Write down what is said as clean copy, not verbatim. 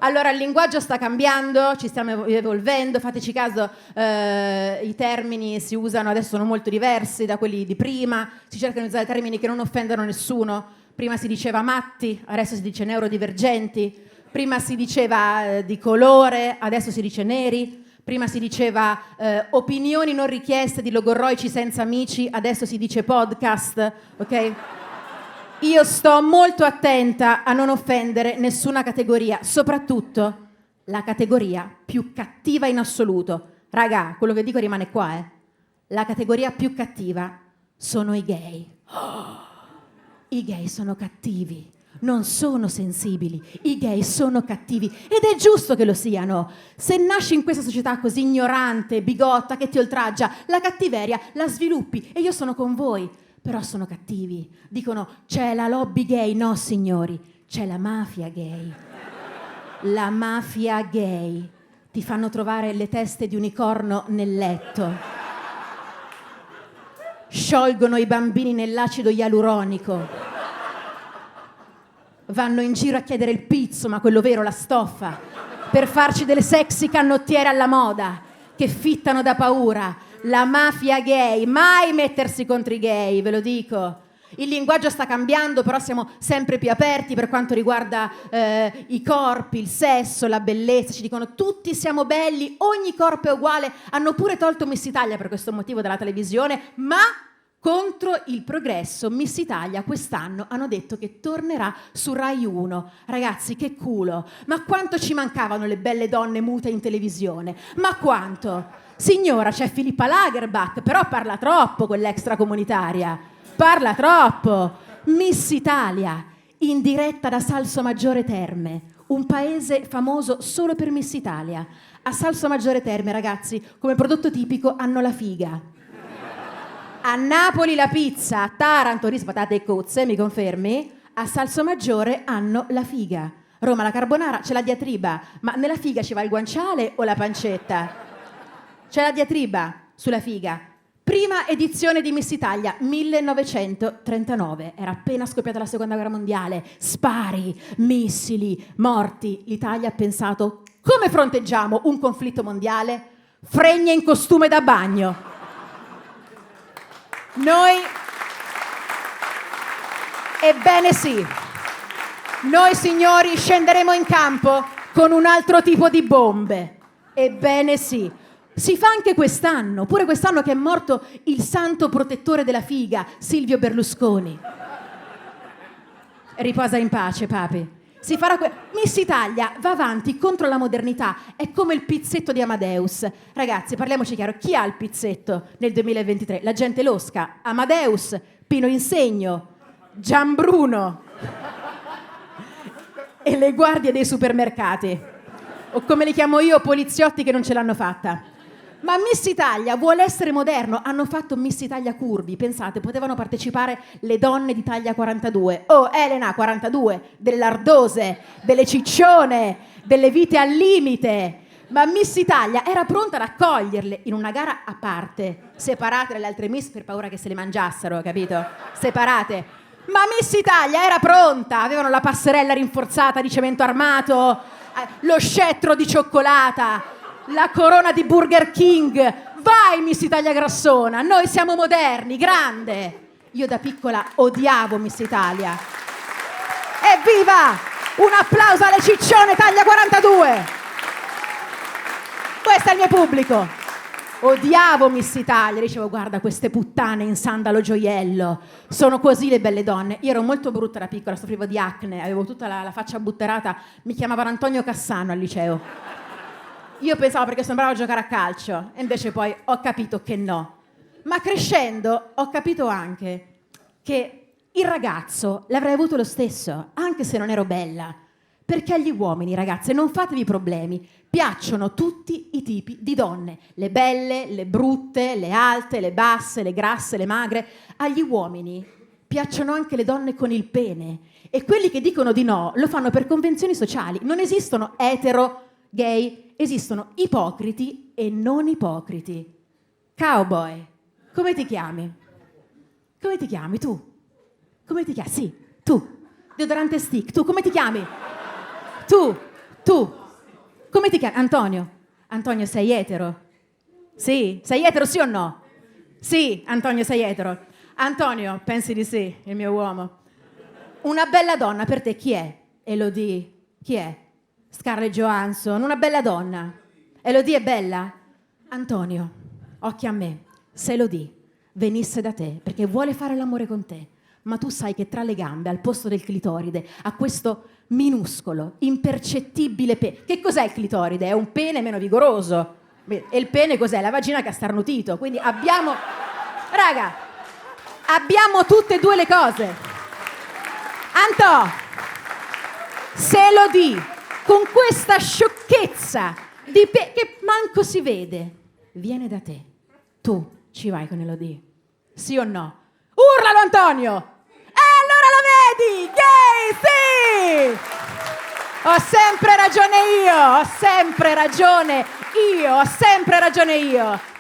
Allora, il linguaggio sta cambiando, ci stiamo evolvendo, fateci caso, i termini si usano adesso, sono molto diversi da quelli di prima, si cercano di usare termini che non offendano nessuno. Prima si diceva matti, adesso si dice neurodivergenti, prima si diceva di colore, adesso si dice neri, prima si diceva opinioni non richieste di logorroici senza amici, adesso si dice podcast, ok? Io sto molto attenta a non offendere nessuna categoria, soprattutto la categoria più cattiva in assoluto. Raga, quello che dico rimane qua, eh. La categoria più cattiva sono i gay. I gay sono cattivi, non sono sensibili, i gay sono cattivi ed è giusto che lo siano. Se nasci in questa società così ignorante, bigotta, che ti oltraggia, la cattiveria la sviluppi e io sono con voi. Però sono cattivi. Dicono c'è la lobby gay. No, signori, c'è la mafia gay. La mafia gay. Ti fanno trovare le teste di unicorno nel letto. Sciolgono i bambini nell'acido ialuronico. Vanno in giro a chiedere il pizzo, ma quello vero, la stoffa, per farci delle sexy canottiere alla moda, che fittano da paura. La mafia gay, mai mettersi contro i gay, ve lo dico. Il linguaggio sta cambiando, però siamo sempre più aperti per quanto riguarda i corpi, il sesso, la bellezza. Ci dicono tutti siamo belli, ogni corpo è uguale. Hanno pure tolto Miss Italia per questo motivo dalla televisione, ma contro il progresso. Miss Italia quest'anno hanno detto che tornerà su Rai 1. Ragazzi, che culo! Ma quanto ci mancavano le belle donne mute in televisione? Ma quanto? Signora, c'è Filippa Lagerbach, però parla troppo quell'extracomunitaria. Parla troppo. Miss Italia, in diretta da Salsomaggiore Terme, un paese famoso solo per Miss Italia. A Salsomaggiore Terme, ragazzi, come prodotto tipico hanno la figa. A Napoli la pizza, a Taranto riso, patate e cozze, mi confermi? A Salsomaggiore hanno la figa. Roma la carbonara, c'è la diatriba, ma nella figa ci va il guanciale o la pancetta? C'è la diatriba sulla figa. Prima edizione di Miss Italia, 1939. Era appena scoppiata la seconda guerra mondiale. Spari, missili, morti. L'Italia ha pensato, come fronteggiamo un conflitto mondiale? Fregne in costume da bagno. Noi, ebbene sì, noi signori scenderemo in campo con un altro tipo di bombe. Ebbene sì. Si fa anche quest'anno, pure quest'anno che è morto il santo protettore della figa, Silvio Berlusconi. Riposa in pace, papi. Si farà Miss Italia va avanti contro la modernità, è come il pizzetto di Amadeus. Ragazzi, parliamoci chiaro, chi ha il pizzetto nel 2023? La gente losca, Amadeus, Pino Insegno, Gianbruno e le guardie dei supermercati. O come li chiamo io, poliziotti che non ce l'hanno fatta. Ma Miss Italia vuole essere moderno, hanno fatto Miss Italia curvi, pensate, potevano partecipare le donne di taglia 42. Oh, Elena, 42, delle lardose, delle ciccione, delle vite al limite. Ma Miss Italia era pronta ad accoglierle in una gara a parte, separate dalle altre Miss per paura che se le mangiassero, capito? Separate. Ma Miss Italia era pronta, avevano la passerella rinforzata di cemento armato, lo scettro di cioccolata, la corona di Burger King. Vai Miss Italia grassona, noi siamo moderni, grande. Io da piccola odiavo Miss Italia. Evviva! Un applauso alle ciccione taglia 42. Questo è il mio pubblico. Odiavo Miss Italia, dicevo guarda queste puttane in sandalo gioiello, sono così le belle donne. Io ero molto brutta da piccola, soffrivo di acne, avevo tutta la faccia butterata, mi chiamavano Antonio Cassano al liceo. Io pensavo perché sembrava giocare a calcio e invece poi ho capito che no. Ma crescendo ho capito anche che il ragazzo l'avrei avuto lo stesso, anche se non ero bella. Perché agli uomini, ragazze, non fatevi problemi, piacciono tutti i tipi di donne. Le belle, le brutte, le alte, le basse, le grasse, le magre. Agli uomini piacciono anche le donne con il pene. E quelli che dicono di no lo fanno per convenzioni sociali. Non esistono etero, gay, esistono ipocriti e non ipocriti. Cowboy, come ti chiami? Come ti chiami tu? Come ti chiami? Sì, tu. Deodorante stick, tu come ti chiami? Tu. Come ti chiami? Antonio. Antonio, sei etero? Sì. Sei etero, sì o no? Sì, Antonio, sei etero. Antonio, pensi di sì, il mio uomo. Una bella donna per te chi è? Elodie. Chi è? Scarlett Johansson. Una bella donna. Elodie è bella? Antonio, occhi a me. Se Elodie venisse da te perché vuole fare l'amore con te, ma tu sai che tra le gambe, al posto del clitoride, ha questo minuscolo, impercettibile pene. Che cos'è il clitoride? È un pene meno vigoroso. E il pene cos'è? La vagina che ha starnutito. Quindi abbiamo tutte e due le cose. Antò, se Elodie, con questa sciocchezza che manco si vede, viene da te, tu ci vai con Elodie? Sì o no? Urlalo, Antonio! Allora lo vedi! Gay, sì! Ho sempre ragione io!